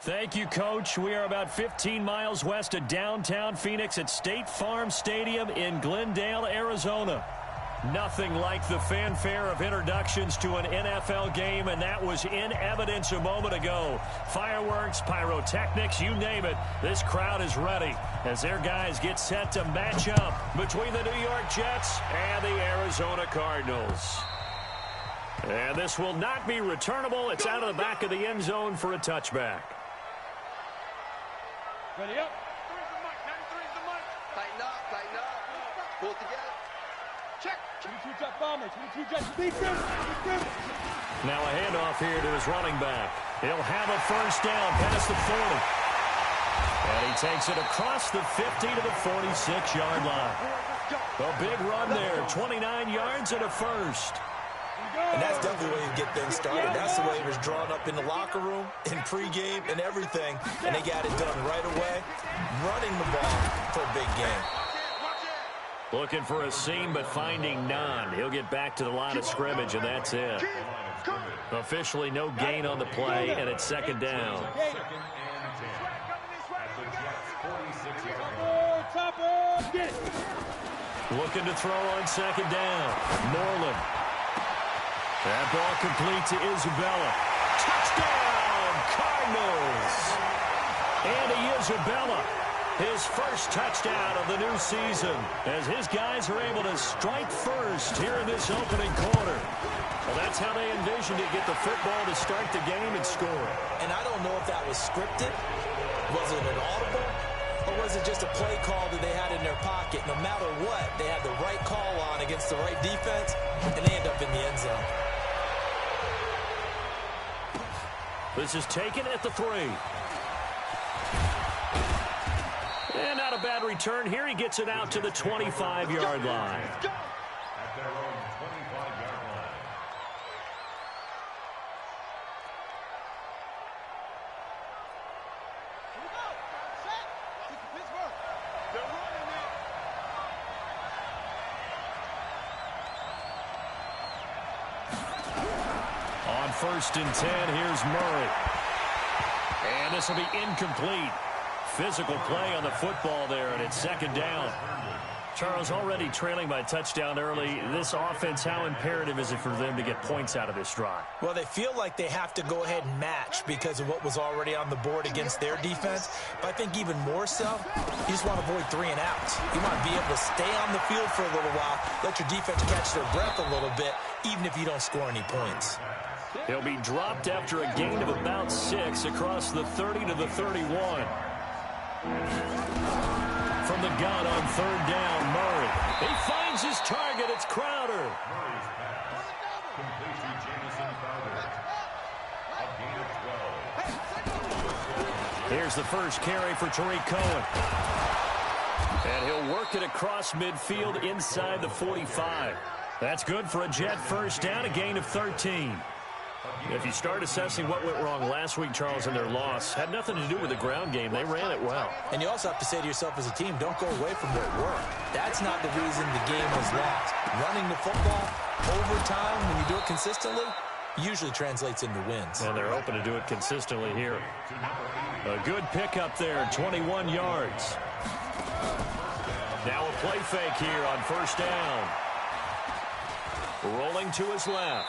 Thank you, Coach. We are about 15 miles west of downtown Phoenix at State Farm Stadium in Glendale, Arizona. Nothing like the fanfare of introductions to an NFL game, and that was in evidence a moment ago. Fireworks, pyrotechnics, you name it. This crowd is ready as their guys get set to match up between the New York Jets and the Arizona Cardinals. And this will not be returnable. It's out of the back of the end zone for a touchback. Ready up. Three's the mic. Tighten up. Pull together. Check. 22 Jet Bomber. 22 Jet defense. Now a handoff here to his running back. He'll have a first down past the 40. And he takes it across the 50 to the 46-yard line. A big run there. 29 yards and a first. And that's definitely the way you get things started. That's the way it was drawn up in the locker room, in pregame, and everything. And they got it done right away, running the ball for a big game. Looking for a seam, but finding none. He'll get back to the line of scrimmage, and that's it. Officially no gain on the play, and it's second down. Looking to throw on second down. Moreland. That ball complete to Isabella. Touchdown, Cardinals! Andy Isabella, his first touchdown of the new season, as his guys are able to strike first here in this opening quarter. Well, that's how they envisioned it, get the football to start the game and score. And I don't know if that was scripted. Was it an audible? Or was it just a play call that they had in their pocket? No matter what, they had the right call on against the right defense, and they end up in the end zone. This is taken at the 3. And not a bad return here. He gets it out to the 25-yard line. At their own 25-yard line. Here we go. Set. Pittsburgh. They're running it. On 1st and 10, here's Murray. And this will be incomplete. Physical play on the football there, and it's second down. Charles, already trailing by a touchdown early. This offense, how imperative is it for them to get points out of this drive? Well, they feel like they have to go ahead and match because of what was already on the board against their defense. But I think even more so, you just want to avoid 3 and outs. You want to be able to stay on the field for a little while, let your defense catch their breath a little bit, even if you don't score any points. He'll be dropped after a gain of about 6 across the 30 to the 31. From the gun on 3rd down, Murray. He finds his target. It's Crowder. Murray's pass. Complete to Jamison Crowder. A gain of 12. Here's the first carry for Tariq Cohen. And he'll work it across midfield inside the 45. That's good for a Jet first down, a gain of 13. If you start assessing what went wrong last week, Charles, in their loss, had nothing to do with the ground game. They ran it well. And you also have to say to yourself as a team, don't go away from what worked. That's not the reason the game was lost. Running the football over time, when you do it consistently, usually translates into wins. And they're open to do it consistently here. A good pickup there, 21 yards. Now a play fake here on 1st down. Rolling to his left.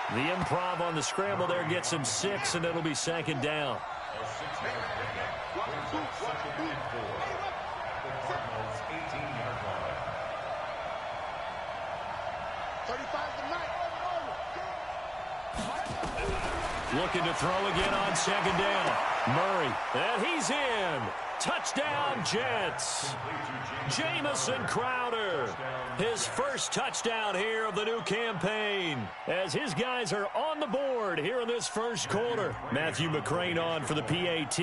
The improv on the scramble there gets him 6, and it'll be second down. A 6-yard pickup brings up 2nd and 4 at the Cardinals' 18-yard line. 35 the night. Looking to throw again on 2nd down. Murray, and he's in. Touchdown, Jets. Jamison Crowder. His first touchdown here of the new campaign as his guys are on the board here in this first quarter. Matthew McCrane on for the PAT.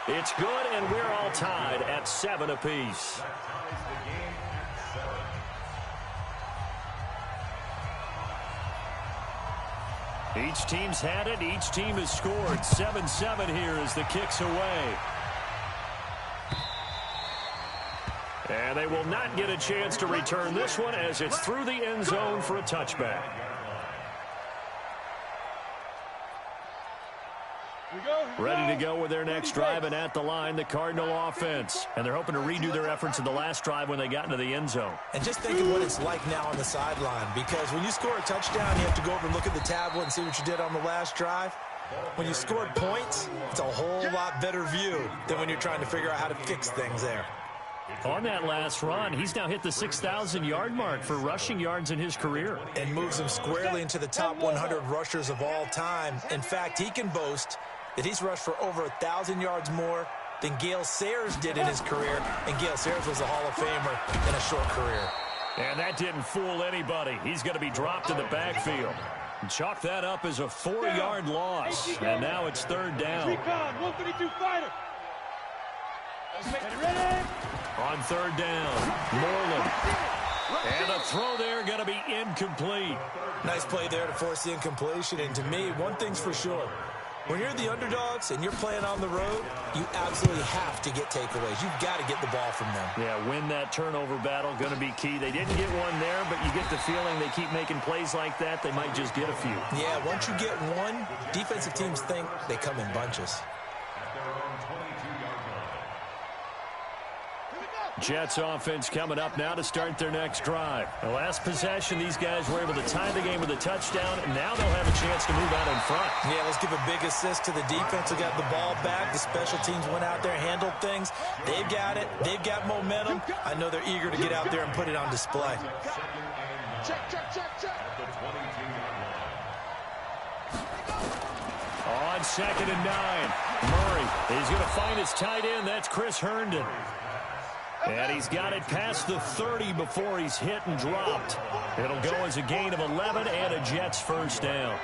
It's good, and we're all tied at 7 apiece. That ties the game at 7. Each team's had it. Each team has scored. 7-7 here as the kick's away. And they will not get a chance to return this one as it's through the end zone for a touchback. Ready to go with their next drive, and at the line, the Cardinal offense. And they're hoping to redo their efforts in the last drive when they got into the end zone. And just think of what it's like now on the sideline, because when you score a touchdown, you have to go over and look at the tablet and see what you did on the last drive. When you scored points, it's a whole lot better view than when you're trying to figure out how to fix things there. On that last run, he's now hit the 6,000-yard mark for rushing yards in his career. And moves him squarely into the top 100 rushers of all time. In fact, he can boast that he's rushed for over 1,000 yards more than Gale Sayers did in his career. And Gale Sayers was a Hall of Famer in a short career. And that didn't fool anybody. He's going to be dropped in the backfield. Chalk that up as a 4-yard loss. And now it's third down. 132 fighter. On third down, Moreland. And a throw there going to be incomplete. Nice play there to force the incompletion. And to me, one thing's for sure. When you're the underdogs and you're playing on the road, you absolutely have to get takeaways. You've got to get the ball from them. Yeah, win that turnover battle, going to be key. They didn't get one there, but you get the feeling they keep making plays like that, they might just get a few. Yeah, once you get one, defensive teams think they come in bunches. Jets offense coming up now to start their next drive. The last possession, these guys were able to tie the game with a touchdown, and now they'll have a chance to move out in front. Yeah, let's give a big assist to the defense who got the ball back. The special teams went out there, handled things. They've got it. They've got momentum. I know they're eager to get out there and put it on display. Check, check, check, check. On 2nd and 9, Murray is going to find his tight end. That's Chris Herndon. And he's got it past the 30 before he's hit and dropped. It'll go as a gain of 11 and a Jets first down.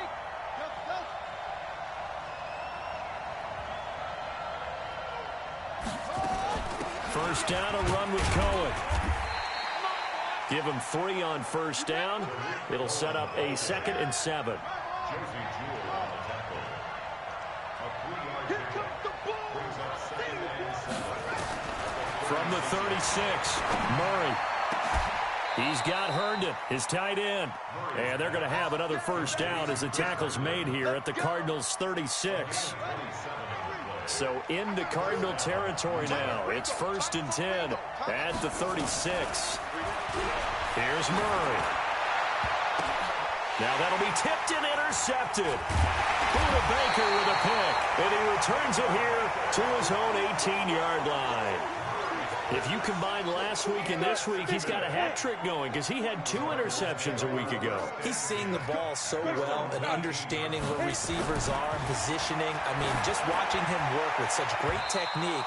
First down, a run with Cohen. Give him 3 on first down. It'll set up a 2nd and 7. From the 36, Murray. He's got Herndon, his tight end. And they're going to have another first down as the tackle's made here at the Cardinals' 36. So into Cardinal territory now. It's 1st and 10 at the 36. Here's Murray. Now that'll be tipped and intercepted. Buda Baker with a pick. And he returns it here to his own 18-yard line. If you combine last week and this week, he's got a hat trick going because he had 2 interceptions a week ago. He's seeing the ball so well and understanding where receivers are and positioning. I mean, just watching him work with such great technique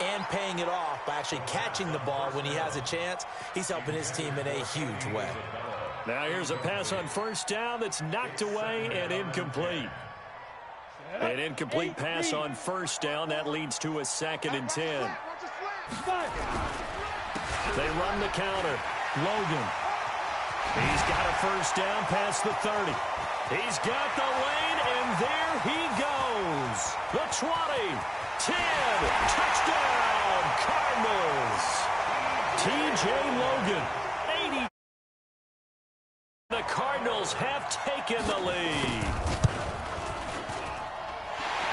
and paying it off by actually catching the ball when he has a chance, he's helping his team in a huge way. Now here's a pass on first down that's knocked away and incomplete. An incomplete pass on first down. That leads to a 2nd and 10. They run the counter. Logan. He's got a first down past the 30. He's got the lane, and there he goes. The 20, 10, touchdown, Cardinals. T.J. Logan, 80. The Cardinals have taken the lead.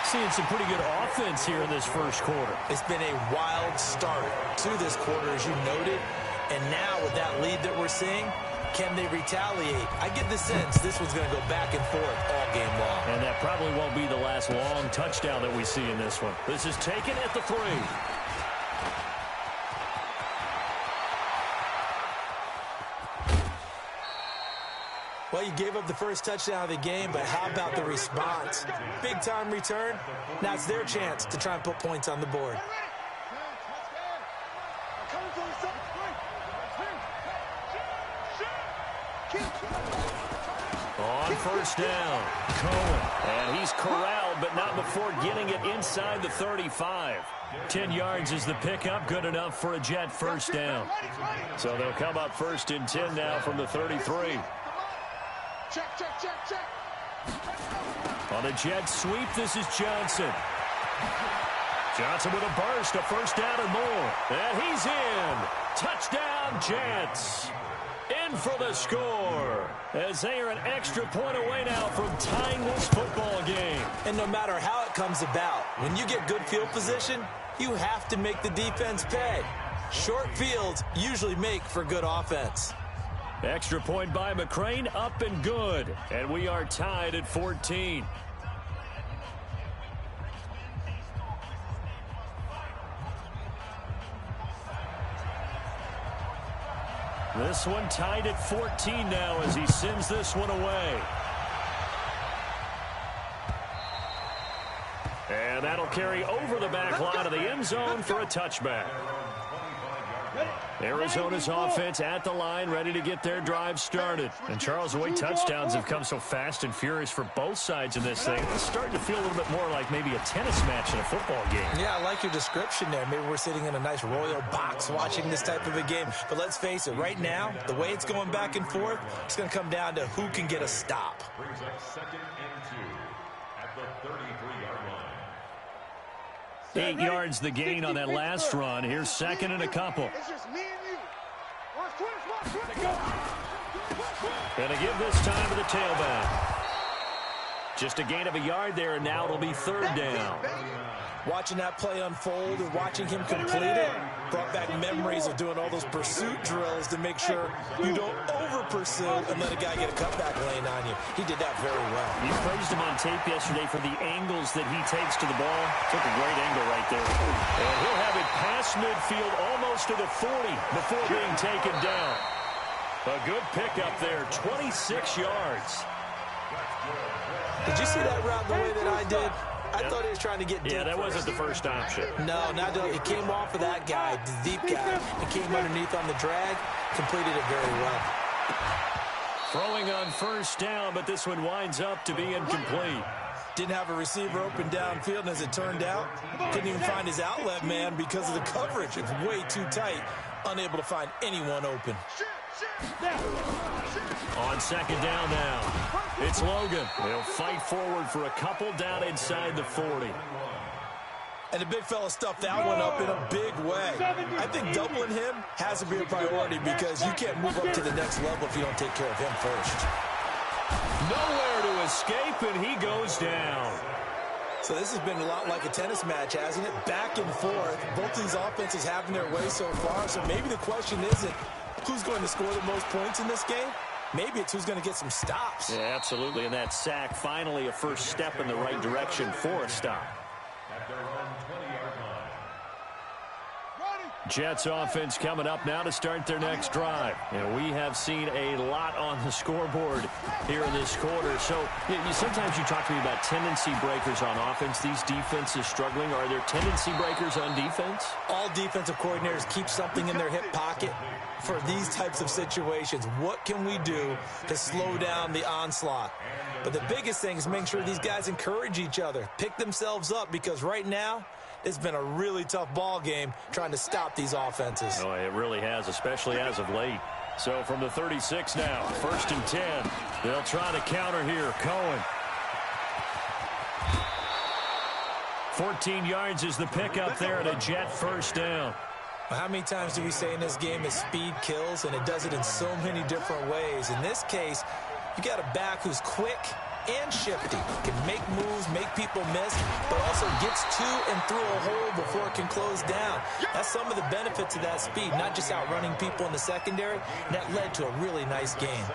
Seeing some pretty good offense here in this first quarter. It's been a wild start to this quarter, as you noted. And now with that lead that we're seeing, can they retaliate? I get the sense this one's going to go back and forth all game long. And that probably won't be the last long touchdown that we see in this one. This is taken at the 3. Well, you gave up the first touchdown of the game, but how about the response? Big-time return. Now it's their chance to try and put points on the board. On first down, Cohen. And he's corralled, but not before getting it inside the 35. 10 yards is the pickup, good enough for a Jet first down. So they'll come up 1st and 10 now from the 33. Check, check, check, check. On a Jet sweep, this is Johnson. Johnson with a burst, a first down and more. And he's in. Touchdown, Jets. in for the score, as they are an extra point away now from tying this football game. And no matter how it comes about, when you get good field position, you have to make the defense pay. Short fields usually make for good offense. Extra point by McCrane, up and good. And we are tied at 14. This one tied at 14 now as he sends this one away. And that'll carry over the back line of the end zone for a touchback. Arizona's offense at the line, ready to get their drive started. And Charles, the way touchdowns have come so fast and furious for both sides in this thing, it's starting to feel a little bit more like maybe a tennis match in a football game. Yeah, I like your description there. Maybe we're sitting in a nice royal box watching this type of a game. But let's face it, right now, the way it's going back and forth, it's going to come down to who can get a stop. Brings up 2nd and 2 at the 33-yard line. 8 yards the gain on that last run. Here's 2nd and a couple. It's just me and you. Going to give this time to the tailback. Just a gain of a yard there, and now it'll be 3rd down. Watching that play unfold and watching him complete it brought back memories of doing all those pursuit drills to make sure you don't over-pursue and let a guy get a cutback lane on you. He did that very well. You praised him on tape yesterday for the angles that he takes to the ball. Took a great angle right there. And he'll have it past midfield almost to the 40 before being taken down. A good pickup there, 26 yards. Did you see that route the way that I did? I thought he was trying to get deep. Yeah, that wasn't the first option. No, not that. He came off of that guy, the deep guy, and came underneath on the drag, completed it very well. Throwing on 1st down, but this one winds up to be incomplete. Didn't have a receiver open downfield, and as it turned out, couldn't even find his outlet man because of the coverage. It's way too tight, unable to find anyone open. On 2nd down now, it's Logan. They'll fight forward for a couple down inside the 40. And the big fella stuffed that one up in a big way. I think doubling him has to be a priority because you can't move up to the next level if you don't take care of him first. Nowhere to escape, and he goes down. So this has been a lot like a tennis match, hasn't it? Back and forth. Both these offenses having their way so far. So maybe the question isn't who's going to score the most points in this game. Maybe it's who's going to get some stops. Yeah, absolutely. And that sack, finally a first step in the right direction for a stop. At their own 20-yard line. Jets offense coming up now to start their next drive. And we have seen a lot on the scoreboard here in this quarter. So sometimes you talk to me about tendency breakers on offense. These defenses struggling. Are there tendency breakers on defense? All defensive coordinators keep something in their hip pocket for these types of situations. What can we do to slow down the onslaught? But the biggest thing is make sure these guys encourage each other, pick themselves up, because right now it's been a really tough ball game trying to stop these offenses. Oh, it really has, especially as of late. So from the 36 now, 1st and 10. They'll try to counter here. Cohen. 14 yards is the pickup there at a Jet 1st down. How many times do we say in this game that speed kills, and it does it in so many different ways? In this case, you got a back who's quick and shifty, can make moves, make people miss, but also gets to and through a hole before it can close down. That's some of the benefits of that speed, not just outrunning people in the secondary. And that led to a really nice game.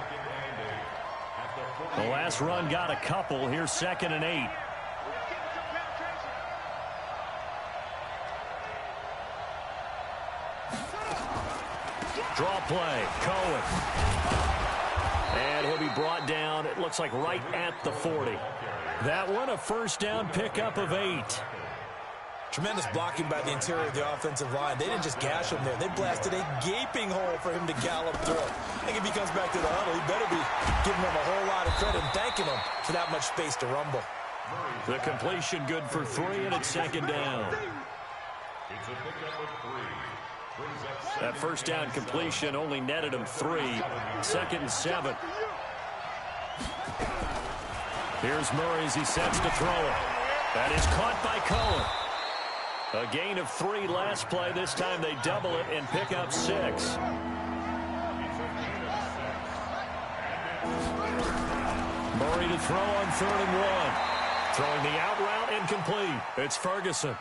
The last run got a couple. Here's 2nd and 8. Draw play, Cohen. And he'll be brought down, it looks like right at the 40. That one a 1st down pickup of 8. Tremendous blocking by the interior of the offensive line. They didn't just gash him there. They blasted a gaping hole for him to gallop through. I think if he comes back to the huddle, he better be giving them a whole lot of credit and thanking them for that much space to rumble. The completion good for 3, and it's 2nd down. It's a pickup of 3. That 1st down completion only netted him 3. 2nd and 7. Here's Murray as he sets to throw it. That is caught by Cohen. A gain of 3 last play. This time they double it and pick up 6. Murray to throw on 3rd and 1. Throwing the out route incomplete. It's Ferguson.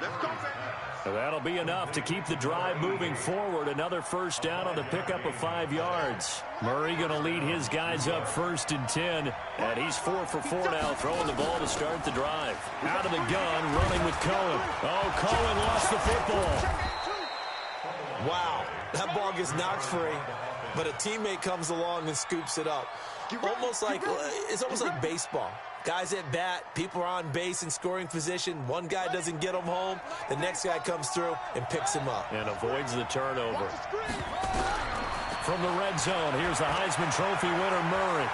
That'll be enough to keep the drive moving forward. Another first down on the pickup of 5 yards. Murray going to lead his guys up 1st and 10. And he's 4 for 4 now, throwing the ball to start the drive. Out of the gun, running with Cohen. Oh, Cohen lost the football. Wow, that ball gets knocked free, but a teammate comes along and scoops it up. It's almost like baseball. Guys at bat, people are on base in scoring position. One guy doesn't get him home. The next guy comes through and picks him up. And avoids the turnover. From the red zone, here's the Heisman Trophy winner, Murray.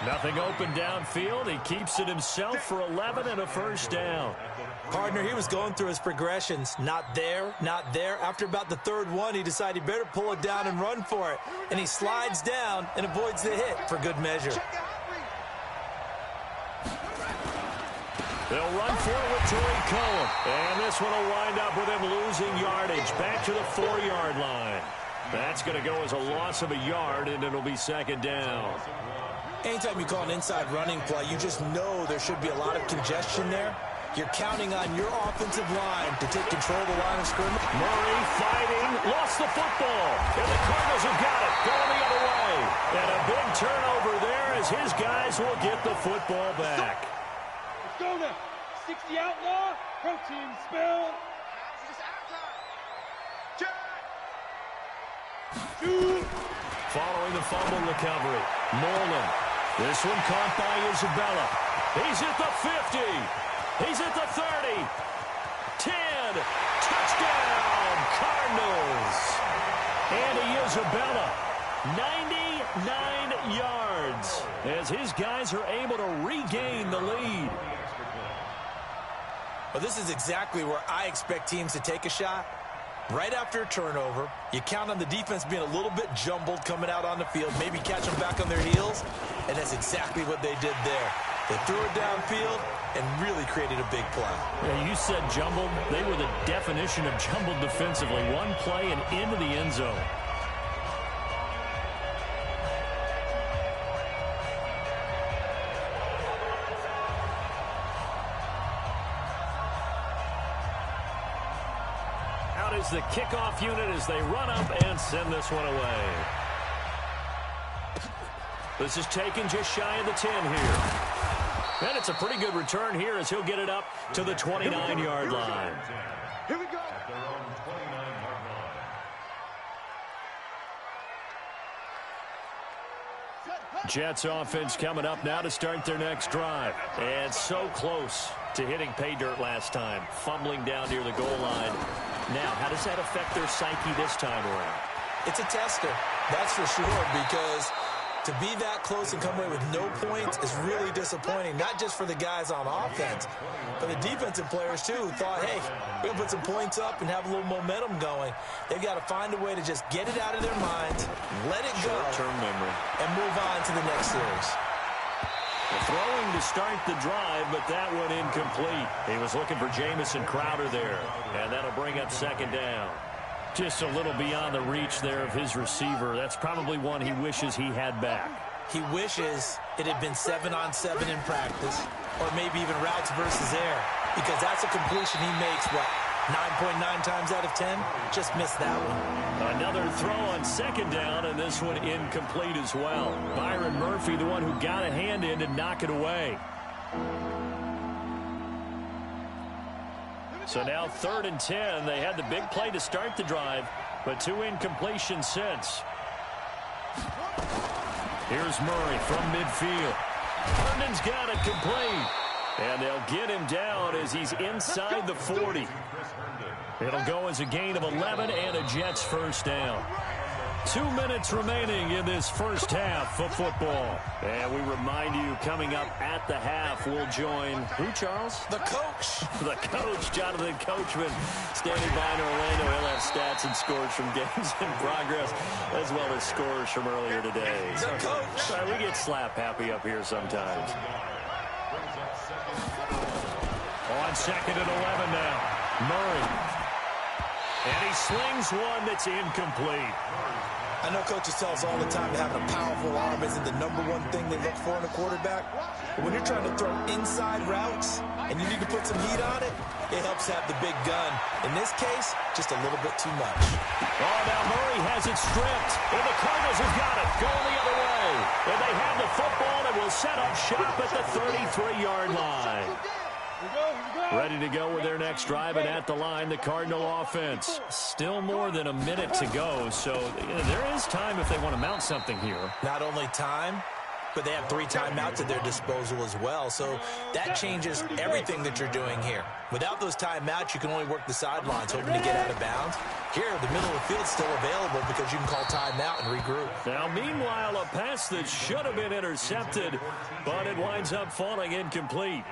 Nothing open downfield. He keeps it himself for 11 and a first down. Partner, he was going through his progressions. Not there, not there. After about the 3rd one, he decided he better pull it down and run for it. And he slides down and avoids the hit for good measure. They'll run for it with Tariq Cohen. And this one will wind up with him losing yardage. Back to the 4-yard line. That's going to go as a loss of a yard, and it'll be 2nd down. Anytime you call an inside running play, you just know there should be a lot of congestion there. You're counting on your offensive line to take control of the line of scrimmage. Murray fighting, lost the football. And the Cardinals have got it, going the other way. And a big turnover there as his guys will get the football back. Let's go now. 60 outlaw, protein spill. Following the fumble recovery, Nolan. This one caught by Isabella. He's at the 50. He's at the 30. 10. Touchdown, Cardinals. Andy Isabella, 99 yards as his guys are able to regain the lead. Well, this is exactly where I expect teams to take a shot. Right after a turnover, you count on the defense being a little bit jumbled coming out on the field, maybe catch them back on their heels, and that's exactly what they did there. They threw it downfield and really created a big play. Yeah, you said jumbled. They were the definition of jumbled defensively. One play and into the end zone. Out is the kickoff unit as they run up and send this one away. This is taken just shy of the 10 here. And it's a pretty good return here as he'll get it up to the 29-yard line. Here we go. At their own 29-yard line. Jets offense coming up now to start their next drive. And so close to hitting pay dirt last time, fumbling down near the goal line. Now, how does that affect their psyche this time around? It's a tester, that's for sure, because to be that close and come away with no points is really disappointing, not just for the guys on offense, but the defensive players, too, who thought, hey, we're going to put some points up and have a little momentum going. They've got to find a way to just get it out of their minds, let it go, short-term memory, and move on to the next series. Throwing to start the drive, but that one incomplete. He was looking for Jamison Crowder there, and that'll bring up 2nd down. Just a little beyond the reach there of his receiver. That's probably one he wishes he had back. He wishes it had been 7-on-7 in practice, or maybe even routes versus air, because that's a completion he makes, 9.9 times out of 10? Just missed that one. Another throw on 2nd down, and this one incomplete as well. Byron Murphy, the one who got a hand in to knock it away. So now 3rd and 10. They had the big play to start the drive, but 2 incompletions since. Here's Murray from midfield. Herndon's got it complete. And they'll get him down as he's inside the 40. It'll go as a gain of 11 and a Jets first down. 2 minutes remaining in this first half of football. And we remind you, coming up at the half, we'll join who, Charles? The coach. The coach, Jonathan Coachman, standing by in Orlando. He'll have stats and scores from games in progress, as well as scores from earlier today. The coach. We get slap happy up here sometimes. On 2nd and 11 now, Murray. And he slings one that's incomplete. I know coaches tell us all the time that having a powerful arm isn't the #1 thing they look for in a quarterback. But when you're trying to throw inside routes and you need to put some heat on it, it helps have the big gun. In this case, just a little bit too much. Oh, now Murray has it stripped. And the Cardinals have got it. Going the other way. And they have the football and will set up shop at the 33-yard line. Ready to go with their next drive, and at the line, the Cardinal offense. Still more than a minute to go, so there is time if they want to mount something here. Not only time, but they have 3 timeouts at their disposal as well, so that changes everything that you're doing here. Without those timeouts, you can only work the sidelines, hoping to get out of bounds. Here, the middle of the field's still available because you can call timeout and regroup. Now, meanwhile, a pass that should have been intercepted, but it winds up falling incomplete.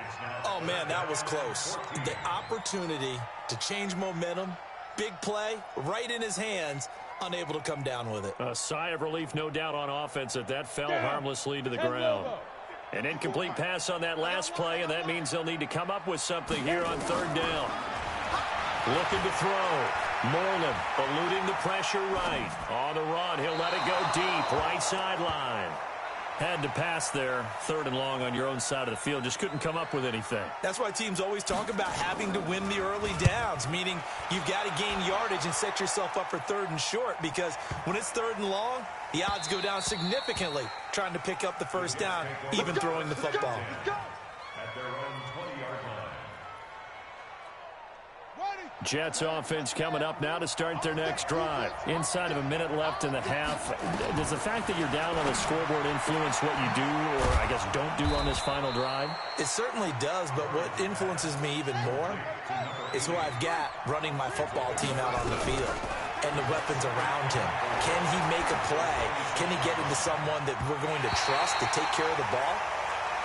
Oh, man, that was close. The opportunity to change momentum, big play, right in his hands, unable to come down with it. A sigh of relief, no doubt, on offense that fell harmlessly to the ground. An incomplete pass on that last play, and that means they'll need to come up with something here on 3rd down. Looking to throw. Moreland eluding the pressure right. On the run, he'll let it go deep, right sideline. Had to pass there, 3rd and long on your own side of the field. Just couldn't come up with anything. That's why teams always talk about having to win the early downs, meaning you've got to gain yardage and set yourself up for 3rd and short, because when it's 3rd and long, the odds go down significantly trying to pick up the 1st down, even throwing the football. At their own 20-yard line. Jets offense coming up now to start their next drive. Inside of a minute left in the half. Does the fact that you're down on the scoreboard influence what you do, or I guess don't do on this final drive? It certainly does, but what influences me even more is who I've got running my football team out on the field and the weapons around him. Can he make a play? Can he get into someone that we're going to trust to take care of the ball?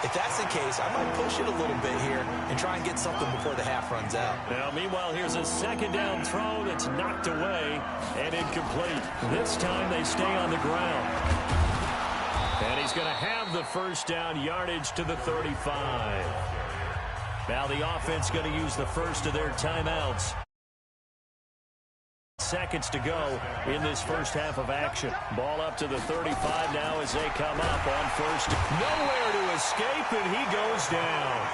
If that's the case, I might push it a little bit here and try and get something before the half runs out. Now, meanwhile, here's a 2nd down throw that's knocked away and incomplete. This time they stay on the ground. And he's going to have the 1st down yardage to the 35. Now the offense going to use the first of their timeouts. Seconds to go in this first half of action. Ball up to the 35 now as they come up on 1st. Nowhere to escape, and he goes down.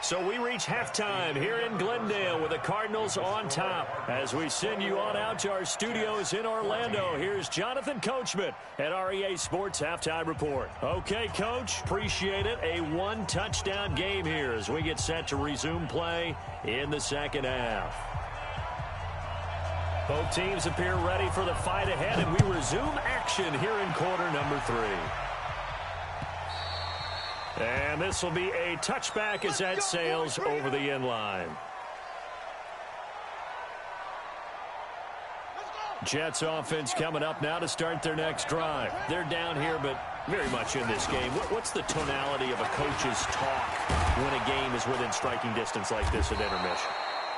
So we reach halftime here in Glendale with the Cardinals on top. As we send you on out to our studios in Orlando, here's Jonathan Coachman at REA Sports Halftime Report. Okay, Coach, appreciate it. A 1-touchdown game here as we get set to resume play in the 2nd half. Both teams appear ready for the fight ahead, and we resume action here in quarter number 3. And this will be a touchback as that sails over the end line. Jets offense coming up now to start their next drive. They're down here, but very much in this game. What's the tonality of a coach's talk when a game is within striking distance like this at intermission?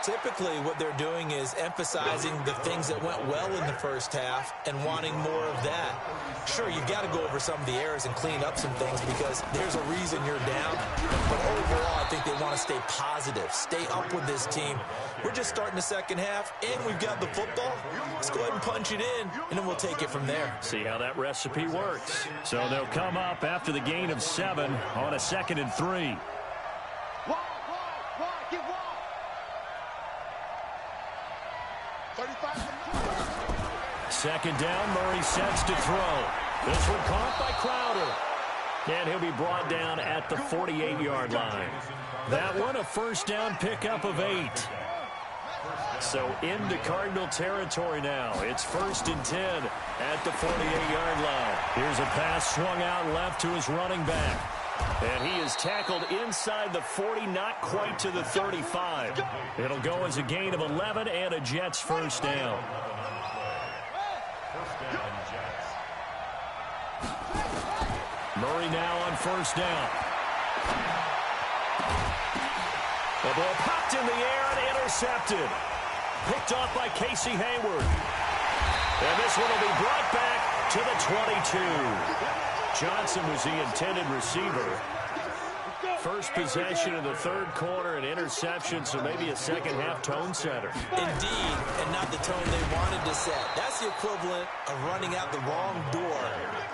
Typically, what they're doing is emphasizing the things that went well in the first half and wanting more of that. Sure, you've got to go over some of the errors and clean up some things because there's a reason you're down. But overall, I think they want to stay positive, stay up with this team. We're just starting the second half, and we've got the football. Let's go ahead and punch it in, and then we'll take it from there. See how that recipe works. So they'll come up after the gain of 7 on a 2nd and 3. Second down, Murray sets to throw. This one caught by Crowder. And he'll be brought down at the 48-yard line. That one a 1st down pickup of 8. So into Cardinal territory now. It's 1st and 10 at the 48-yard line. Here's a pass swung out left to his running back. And he is tackled inside the 40, not quite to the 35. It'll go as a gain of 11 and a Jets 1st down. Murray now on 1st down. The ball popped in the air and intercepted. Picked off by Casey Hayward. And this one will be brought back to the 22. Johnson was the intended receiver. first possession of the third quarter, an interception, so maybe a second-half tone setter. Indeed, and not the tone they wanted to set. That's the equivalent of running out the wrong door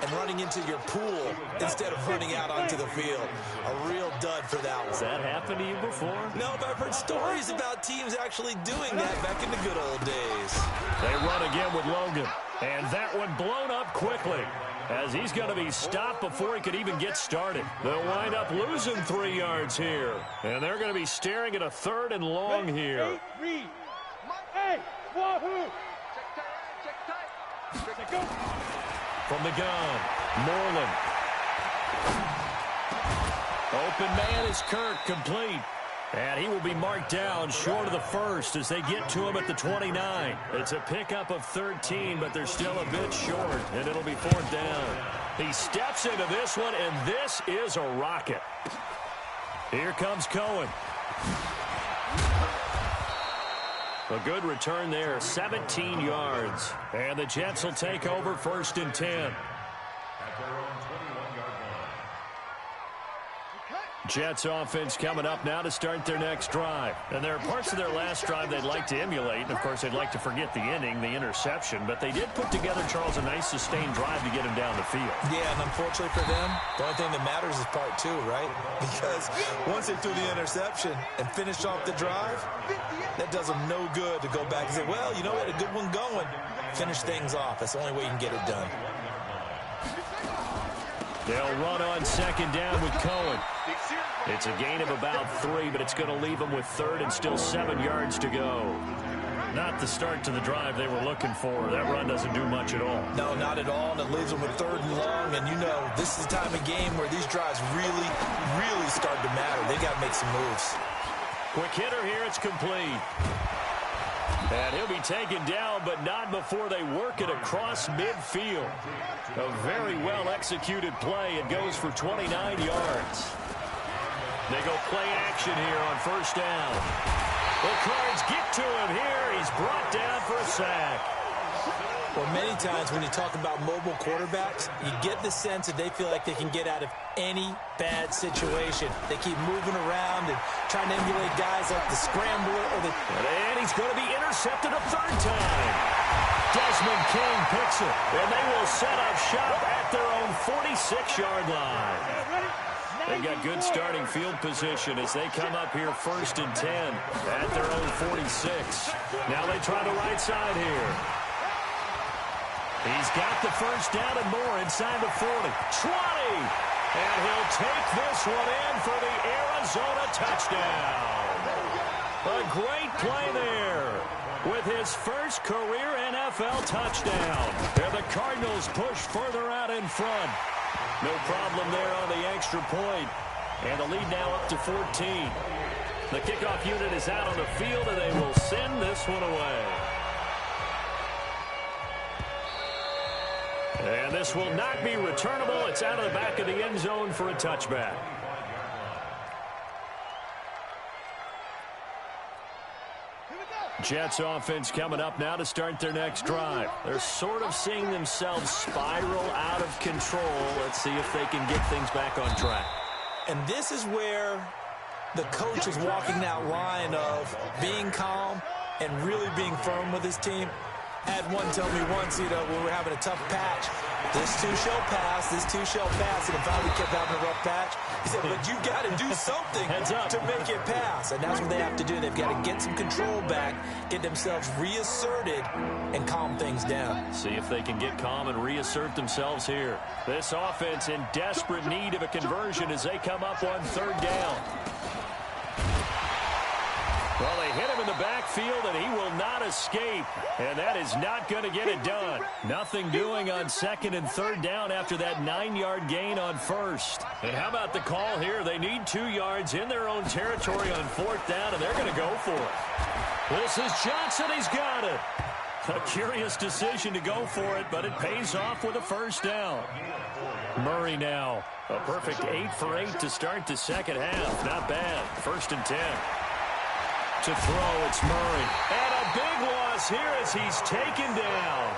and running into your pool instead of running out onto the field. A real dud for that one. Has that happened to you before? No, but I've heard stories about teams actually doing that back in the good old days. They run again with Logan, and that one blown up quickly, as he's going to be stopped before he could even get started. They'll wind up losing 3 yards here, and they're going to be staring at a 3rd and long here. Hey, wahoo! Check tight. From the gun, Moreland. Open man is Kirk, complete. And he will be marked down short of the first as they get to him at the 29. It's a pickup of 13, but they're still a bit short, and it'll be 4th down. He steps into this one, and this is a rocket. Here comes Cohen. A good return there, 17 yards. And the Jets will take over 1st and 10. Jets offense coming up now to start their next drive. And there are parts of their last drive they'd like to emulate. And, of course, they'd like to forget the ending, the interception. But they did put together, Charles, a nice sustained drive to get him down the field. Yeah, and unfortunately for them, the only thing that matters is part 2, right? Because once they threw the interception and finished off the drive, that does them no good to go back and say, well, you know what, a good one going. Finish things off. That's the only way you can get it done. They'll run on 2nd down with Cohen. It's a gain of about 3, but it's going to leave them with 3rd and still 7 yards to go. Not the start to the drive they were looking for. That run doesn't do much at all. No, not at all, and it leaves them with 3rd and long. And, you know, this is the time of game where these drives really, really start to matter. They got to make some moves. Quick hitter here. It's complete. And he'll be taken down, but not before they work it across midfield. A very well-executed play. It goes for 29 yards. They go play action here on 1st down. The Cards get to him here. He's brought down for a sack. Well, many times when you talk about mobile quarterbacks, you get the sense that they feel like they can get out of any bad situation. They keep moving around and trying to emulate guys like the scrambler or the... And he's going to be intercepted a 3rd time. Desmond King picks it, and they will set up shop at their own 46-yard line. They've got good starting field position as they come up here 1st and 10 at their own 46. Now they try the right side here. He's got the 1st down and more inside the 40. 20! And he'll take this one in for the Arizona touchdown. A great play there with his first career NFL touchdown. And the Cardinals push further out in front. No problem there on the extra point. And the lead now up to 14. The kickoff unit is out on the field, and they will send this one away. And this will not be returnable. It's out of the back of the end zone for a touchback. Jets offense coming up now to start their next drive. They're sort of seeing themselves spiral out of control. Let's see if they can get things back on track. And this is where the coach is walking that line of being calm and really being firm with his team. Had one tell me once, you know, when we're having a tough patch, this too shall pass, this too shall pass. And if I kept having a rough patch, he said, but you got to do something to make it pass. And that's what they have to do. They've got to get some control back, get themselves reasserted, and calm things down. See if they can get calm and reassert themselves here. This offense in desperate need of a conversion as they come up on 3rd down. Well, they hit him in the backfield, and he will not escape. And that is not going to get it done. Nothing doing on 2nd and 3rd down after that 9-yard gain on 1st. And how about the call here? They need 2 yards in their own territory on 4th down, and they're going to go for it. This is Johnson. He's got it. A curious decision to go for it, but it pays off with a 1st down. Murray now. A perfect 8 for 8 to start the second half. Not bad. 1st and 10. To throw, it's Murray. And a big loss here as he's taken down.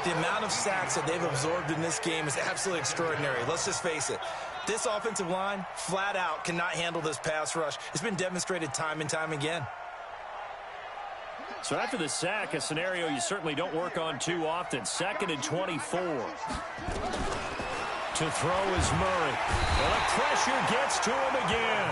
The amount of sacks that they've absorbed in this game is absolutely extraordinary. Let's just face it. This offensive line, flat out, cannot handle this pass rush. It's been demonstrated time and time again. So after the sack, a scenario you certainly don't work on too often. 2nd and 24. To throw is Murray. And the pressure gets to him again.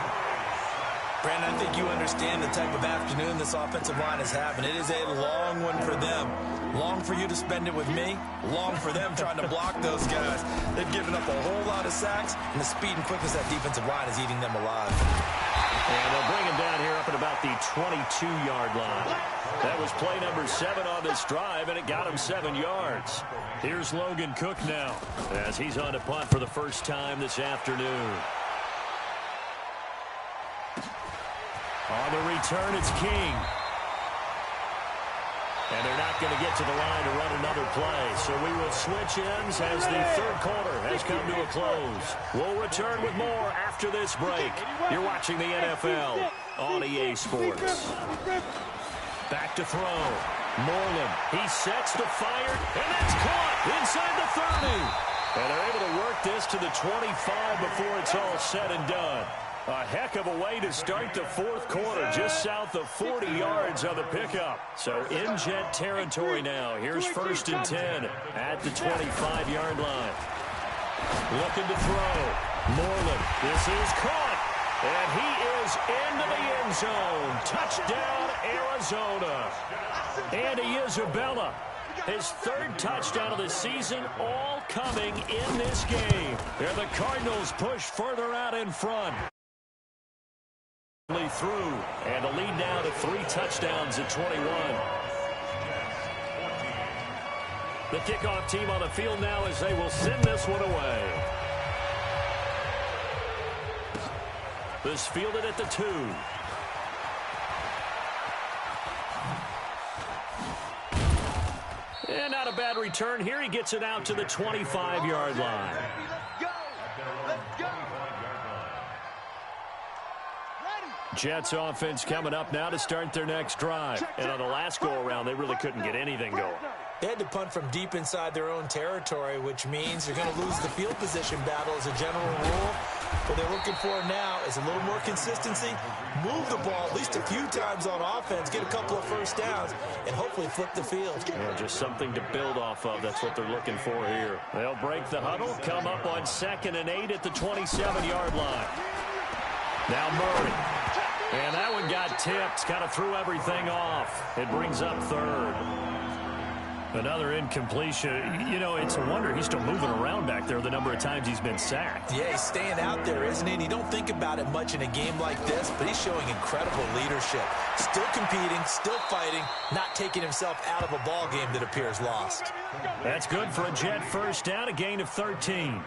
Brandon, I think you understand the type of afternoon this offensive line is having. It is a long one for them. Long for you to spend it with me. Long for them trying to block those guys. They've given up a whole lot of sacks, and the speed and quickness of that defensive line is eating them alive. And they'll bring him down here up at about the 22-yard line. That was play number 7 on this drive, and it got him 7 yards. Here's Logan Cook now as he's on to punt for the first time this afternoon. On the return, it's King. And they're not going to get to the line to run another play. So we will switch ends as the third quarter has come to a close. We'll return with more after this break. You're watching the NFL on EA Sports. Back to throw. Moreland. He sets to fire, and that's caught inside the 30. And they're able to work this to the 25 before it's all said and done. A heck of a way to start the fourth quarter, just south of 40 yards on the pickup. So in Jet territory now. Here's 1st and 10 at the 25-yard line. Looking to throw. Moreland. This is caught. And he is into the end zone. Touchdown, Arizona. Andy Isabella. His 3rd touchdown of the season, all coming in this game. And the Cardinals push further out in front. Through, and the lead now to 3 touchdowns at 21. The kickoff team on the field now as they will send this one away. This fielded at the 2. And not a bad return here. He gets it out to the 25-yard line. Jets offense coming up now to start their next drive. And on the last go-around, they really couldn't get anything going. They had to punt from deep inside their own territory, which means they're going to lose the field position battle as a general rule. What they're looking for now is a little more consistency, move the ball at least a few times on offense, get a couple of first downs, and hopefully flip the field. Yeah, just something to build off of. That's what they're looking for here. They'll break the huddle, come up on 2nd and 8 at the 27-yard line. Now Murray. And that one got tipped. Kind of threw everything off. It brings up 3rd. Another incompletion. You know, it's a wonder he's still moving around back there the number of times he's been sacked. Yeah, he's staying out there, isn't he? And you don't think about it much in a game like this, but he's showing incredible leadership. Still competing, still fighting, not taking himself out of a ball game that appears lost. That's good for a Jet first down, a gain of 13.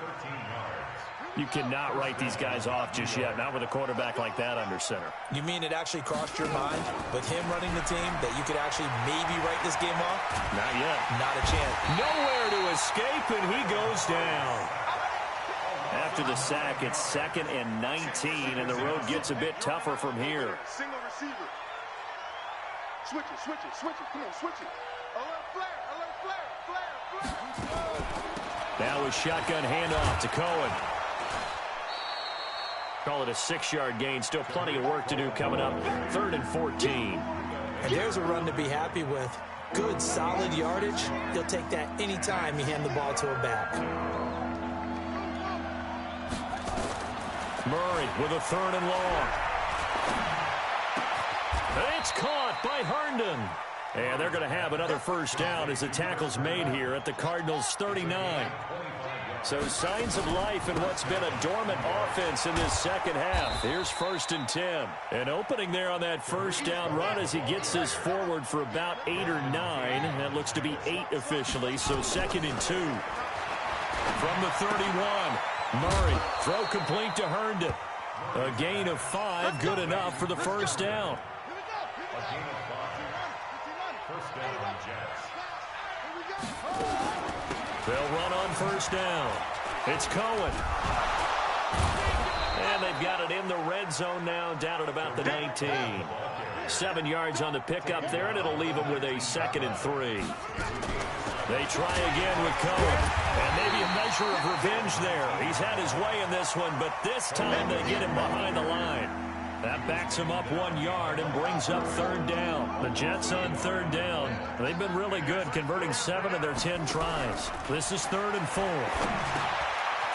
You cannot write these guys off just yet, not with a quarterback like that under center. You mean it actually crossed your mind with him running the team that you could actually maybe write this game off? Not yet. Not a chance. Nowhere to escape, and he goes down. After the sack, it's 2nd and 19, and the road gets a bit tougher from here. Single receiver. Switch it, switch it, switch it. Come on, switch it. Alert flare, flare. Now a shotgun handoff to Cohen. Call it a 6-yard gain. Still plenty of work to do coming up. 3rd and 14. And there's a run to be happy with. Good, solid yardage. He'll take that anytime you hand the ball to a back. Murray with a 3rd and long. It's caught by Herndon. And they're going to have another first down as the tackle's made here at the Cardinals' 39. So signs of life in what's been a dormant offense in this second half. Here's 1st and 10. An opening there on that first down run as he gets this forward for about 8 or 9. That looks to be 8 officially, so 2nd and 2. From the 31, Murray, throw complete to Herndon. A gain of 5, good enough for the first down. A gain of 5. First down, Jets. They'll run on first down. It's Cohen. And they've got it in the red zone now, down at about the 19. 7 yards on the pickup there, and it'll leave them with a 2nd and 3. They try again with Cohen. And maybe a measure of revenge there. He's had his way in this one, but this time they get him behind the line. That backs him up 1 yard and brings up third down. The Jets on third down. They've been really good, converting 7 of their 10 tries. This is 3rd and 4.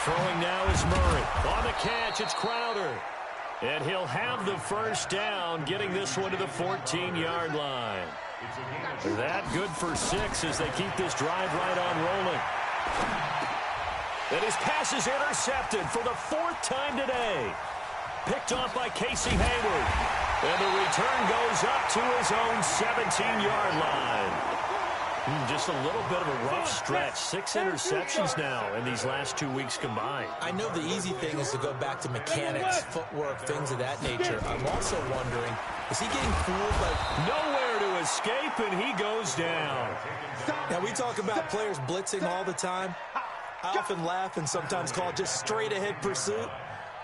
Throwing now is Murray. On the catch, it's Crowder. And he'll have the first down, getting this one to the 14-yard line. That good for 6 as they keep this drive right on rolling. And his pass is intercepted for the 4th time today. Picked off by Casey Hayward. And the return goes up to his own 17-yard line. Just a little bit of a rough stretch. 6 interceptions now in these last 2 weeks combined. I know the easy thing is to go back to mechanics, footwork, things of that nature. I'm also wondering, is he getting fooled by... Nowhere to escape, and he goes down. Now, we talk about players blitzing all the time. I often laugh and sometimes call it just straight-ahead pursuit.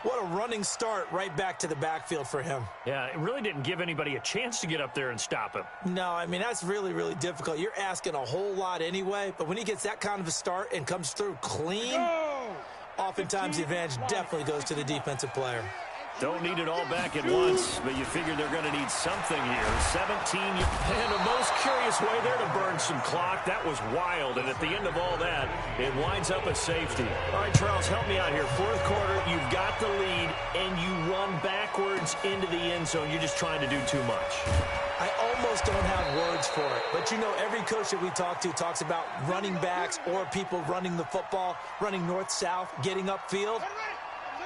What a running start right back to the backfield for him. Yeah, it really didn't give anybody a chance to get up there and stop him. No, I mean, that's really, really difficult. You're asking a whole lot anyway, but when he gets that kind of a start and comes through clean, oftentimes the advantage definitely goes to the defensive player. Don't need it all back at once, but you figure they're going to need something here. 17, and a most curious way there to burn some clock. That was wild, and at the end of all that, it winds up a safety. All right, Charles, help me out here. 4th quarter, you've got the lead, and you run backwards into the end zone. You're just trying to do too much. I almost don't have words for it, but you know, every coach that we talk to talks about running backs or people running the football, running north-south, getting upfield.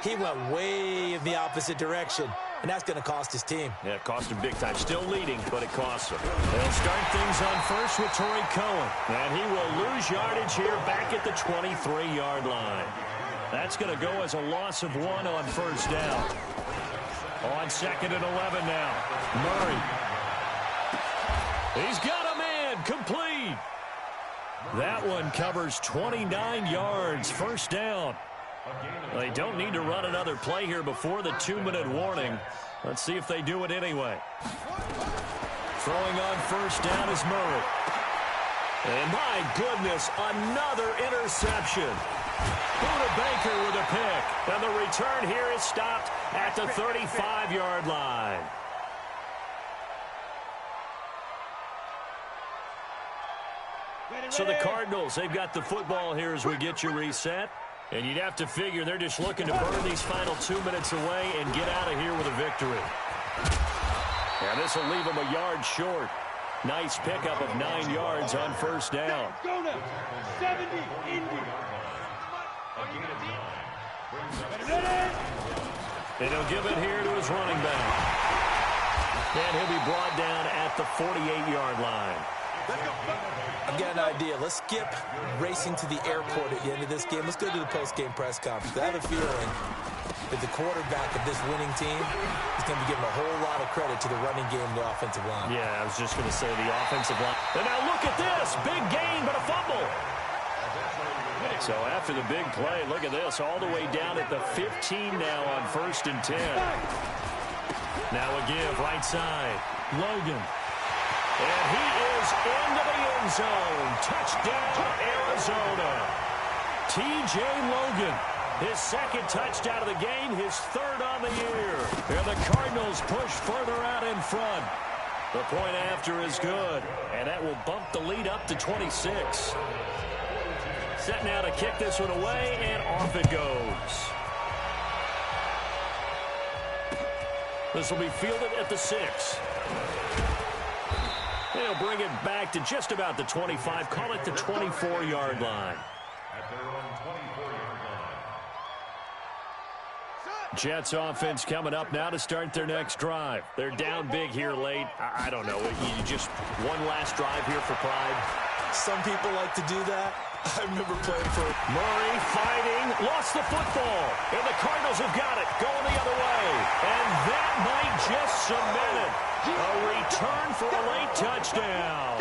He went way in the opposite direction, and that's going to cost his team. Yeah, it cost him big time. Still leading, but it costs him. They'll start things on first with Torrey Cohen, and he will lose yardage here back at the 23-yard line. That's going to go as a loss of 1 on first down. On 2nd and 11 now. Murray. He's got a man complete. That one covers 29 yards. First down. They don't need to run another play here before the 2-minute warning. Let's see if they do it anyway. Throwing on first down is Murray. And my goodness, another interception. Buda Baker with a pick. And the return here is stopped at the 35-yard line. So the Cardinals, they've got the football here as we get you reset. And you'd have to figure they're just looking to burn these final 2 minutes away and get out of here with a victory. And this will leave them a yard short. Nice pickup of 9 yards on first down. Go now. 70, Indy. And he'll give it here to his running back. And he'll be brought down at the 48-yard line. I've got an idea. Let's skip racing to the airport at the end of this game. Let's go to the post-game press conference. I have a feeling that the quarterback of this winning team is going to be giving a whole lot of credit to the running game and the offensive line. Yeah, I was just going to say the offensive line. And now look at this. Big gain, but a fumble. So after the big play, look at this. All the way down at the 15 now on 1st and 10. Now a give right side. Logan. And he is into the end zone. Touchdown, Arizona. T.J. Logan, his 2nd touchdown of the game, his 3rd on the year. And the Cardinals push further out in front. The point after is good, and that will bump the lead up to 26. Set now to kick this one away, and off it goes. This will be fielded at the 6. They'll bring it back to just about the 25. Call it the 24-yard line. At their own 24-yard line. Jets offense coming up now to start their next drive. They're down big here late. I don't know. You just one last drive here for pride. Some people like to do that. I remember playing for Murray fighting, lost the football, and the Cardinals have got it, going the other way. And that might just cement it. A return for a late touchdown.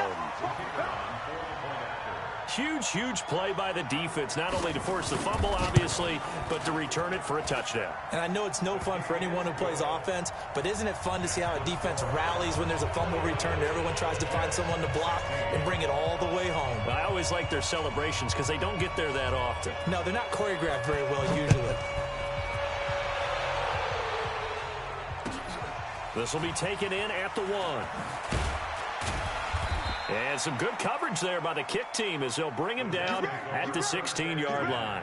Huge play by the defense, not only to force the fumble, obviously, but to return it for a touchdown. And I know it's no fun for anyone who plays offense, but isn't it fun to see how a defense rallies when there's a fumble return and everyone tries to find someone to block and bring it all the way home? I always like their celebrations because they don't get there that often. No, they're not choreographed very well usually. This will be taken in at the 1. And some good coverage there by the kick team as they'll bring him down at the 16-yard line.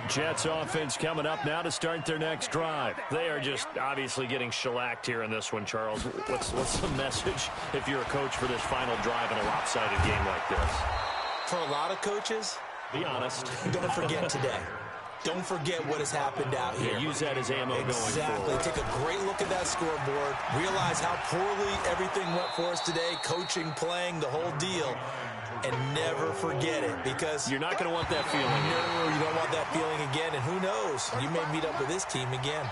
Jets offense coming up now to start their next drive. They are just obviously getting shellacked here in this one, Charles. What's the message if you're a coach for this final drive in a lopsided game like this? For a lot of coaches, be honest. Don't forget today. Don't forget what has happened out here. Yeah, use that as ammo going forward. Exactly. Take a great look at that scoreboard. Realize how poorly everything went for us today. Coaching, playing, the whole deal. And never forget it, because you're not going to want that feeling. No, you don't want that feeling again. And who knows? You may meet up with this team again.